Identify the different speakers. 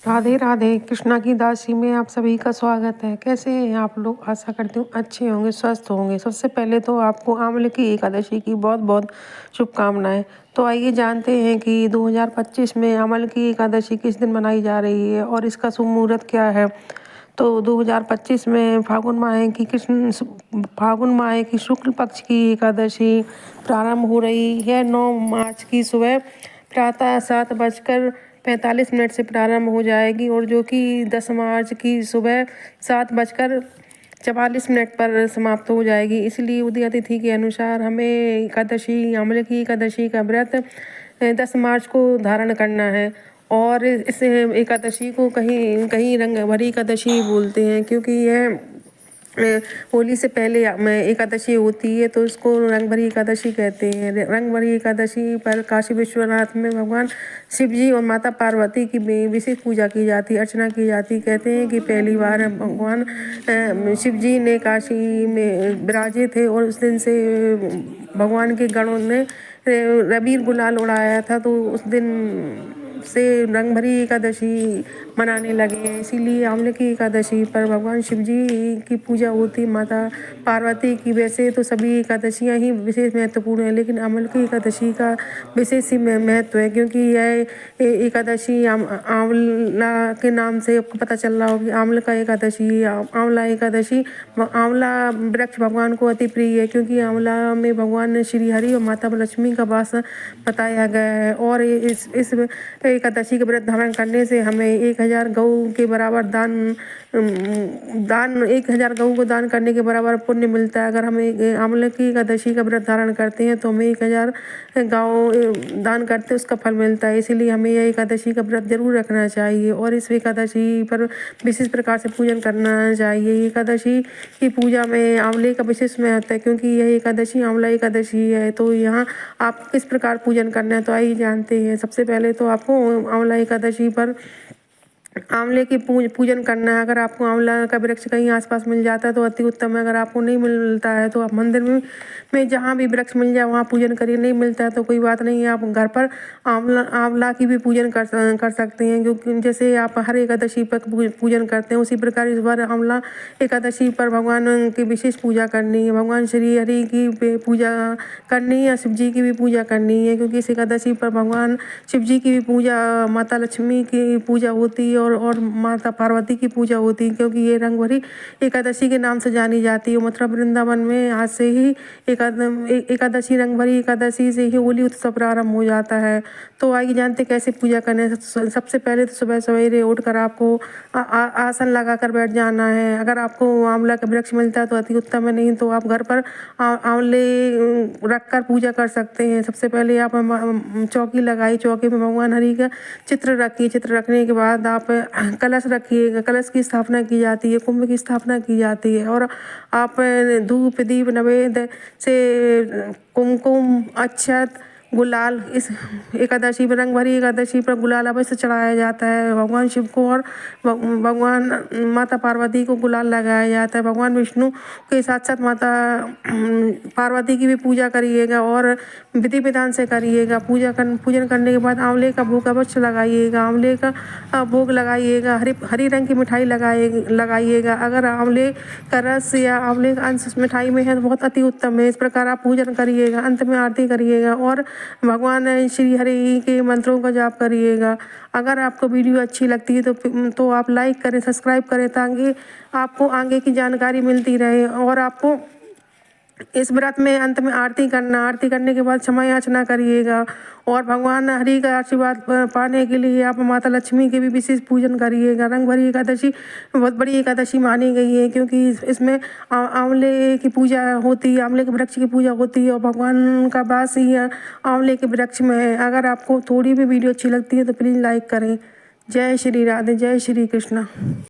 Speaker 1: राधे राधे। कृष्णा की दासी में आप सभी का स्वागत है। कैसे हैं आप लोग? आशा करती हूँ अच्छे होंगे, स्वस्थ होंगे। सबसे पहले तो आपको आंवले की एकादशी की बहुत बहुत शुभकामनाएं। तो आइए जानते हैं कि 2025 में आंवले की एकादशी किस दिन मनाई जा रही है और इसका शुभ मुहूर्त क्या है। तो 2025 में फागुन माह की शुक्ल पक्ष की एकादशी प्रारंभ हो रही है। 9 मार्च की सुबह प्रातः 7:45 से प्रारंभ हो जाएगी और जो कि 10 मार्च की सुबह 7:44 पर समाप्त हो जाएगी। इसलिए उदय तिथि के अनुसार हमें आंवले की एकादशी का व्रत 10 मार्च को धारण करना है। और इस एकादशी को कहीं कहीं रंग भरी एकादशी बोलते हैं, क्योंकि यह होली से पहले एकादशी होती है, तो इसको रंग भरी एकादशी कहते हैं। रंग भरी एकादशी पर काशी विश्वनाथ में भगवान शिव जी और माता पार्वती की विशेष पूजा की जाती, अर्चना की जाती। कहते हैं कि पहली बार भगवान शिव जी ने काशी में विराजे थे और उस दिन से भगवान के गणों ने अबीर गुलाल उड़ाया था, तो उस दिन से रंग भरी एकादशी मनाने लगे हैं। इसीलिए आंवले की एकादशी पर भगवान शिव जी की पूजा होती, माता पार्वती की। वैसे तो सभी एकादशियां ही विशेष महत्वपूर्ण है, लेकिन आंवले की एकादशी का विशेष ही महत्व है, क्योंकि यह एकादशी आंवला के नाम से आपको पता चल रहा हो कि आंवले का एकादशी, आंवला एकादशी। आंवला वृक्ष भगवान को अति प्रिय है, क्योंकि आंवला में भगवान श्री हरि और माता लक्ष्मी का वास बताया गया है। और इस एकादशी का व्रत धारण करने से हमें 1000 गऊ के बराबर दान 1000 गऊ को दान करने के बराबर पुण्य मिलता है। अगर हम आंवले की एकादशी का व्रत धारण करते हैं तो हमें 1000 गौ दान करते उसका फल मिलता है। इसीलिए हमें यह एकादशी का व्रत जरूर रखना चाहिए और इस एकादशी पर विशेष प्रकार से पूजन करना चाहिए। एकादशी की पूजा में आंवले का विशेष महत्व है, क्योंकि यह एकादशी आंवला एकादशी है। तो यहाँ आप किस प्रकार पूजन करना है तो आइए जानते हैं। सबसे पहले तो आपको आंवला एकादशी पर आंवले की पूजन करना है। अगर आपको आंवला का वृक्ष कहीं आसपास मिल जाता है तो अति उत्तम है। अगर आपको नहीं मिलता है तो आप मंदिर में जहाँ भी वृक्ष मिल जाए वहाँ पूजन करिए। नहीं मिलता है तो कोई बात नहीं है, आप घर पर आंवला की भी पूजन कर सकते हैं। क्योंकि जैसे आप हर एकादशी पर पूजन करते हैं, उसी प्रकार इस बार आंवला एकादशी पर भगवान की विशेष पूजा करनी है। भगवान श्री हरि की पूजा करनी है, शिव जी की भी पूजा करनी है, क्योंकि इस एकादशी पर भगवान शिव जी की भी पूजा, माता लक्ष्मी की पूजा होती है और माता पार्वती की पूजा होती है, क्योंकि ये रंग भरी एकादशी के नाम से जानी जाती है। मथुरा वृंदावन में आज से ही एकादशी, रंग भरी एकादशी से ही होली उत्सव प्रारंभ हो जाता है। तो आइए जानते कैसे पूजा करने। सबसे पहले तो सुबह सवेरे उठकर आपको आसन लगाकर बैठ जाना है। अगर आपको आंवला का वृक्ष मिलता है तो अति उत्तम है, नहीं तो आप घर पर आंवले रखकर पूजा कर सकते हैं। सबसे पहले आप चौकी लगाई, चौकी में भगवान हरि का चित्र रखिए। चित्र रखने के बाद आप कलश रखिएगा। कलश की स्थापना की जाती है, कुंभ की स्थापना की जाती है, और आप धूप दीप नैवेद्य से कुमकुम अक्षत गुलाल इस एकादशी पर, रंग भरी एकादशी पर गुलाल अवश्य चढ़ाया जाता है भगवान शिव को, और भगवान माता पार्वती को गुलाल लगाया जाता है। भगवान विष्णु के साथ साथ माता पार्वती की भी पूजा करिएगा और विधि विधान से करिएगा। पूजन करने के बाद आंवले का भोग अवश्य लगाइएगा। आंवले का भोग लगाइएगा। हरी रंग की मिठाई लगाइएगा। अगर आंवले का रस या आंवले का अंश मिठाई में है तो बहुत अति उत्तम है। इस प्रकार आप पूजन करिएगा। अंत में आरती करिएगा और भगवान श्री हरि के मंत्रों का जाप करिएगा। अगर आपको वीडियो अच्छी लगती है तो आप लाइक करें, सब्सक्राइब करें, ताकि आपको आगे की जानकारी मिलती रहे। और आपको इस व्रत में अंत में आरती करने के बाद क्षमा याचना करिएगा। और भगवान हरि का आशीर्वाद पाने के लिए आप माता लक्ष्मी के भी विशेष पूजन करिएगा। रंग भरी एकादशी बहुत बड़ी एकादशी मानी गई है, क्योंकि इसमें आंवले की पूजा होती है, आंवले के वृक्ष की पूजा होती है और भगवान का वास ही आंवले के वृक्ष में है। अगर आपको थोड़ी भी वीडियो अच्छी लगती है तो प्लीज़ लाइक करें। जय श्री राधे, जय श्री कृष्णा।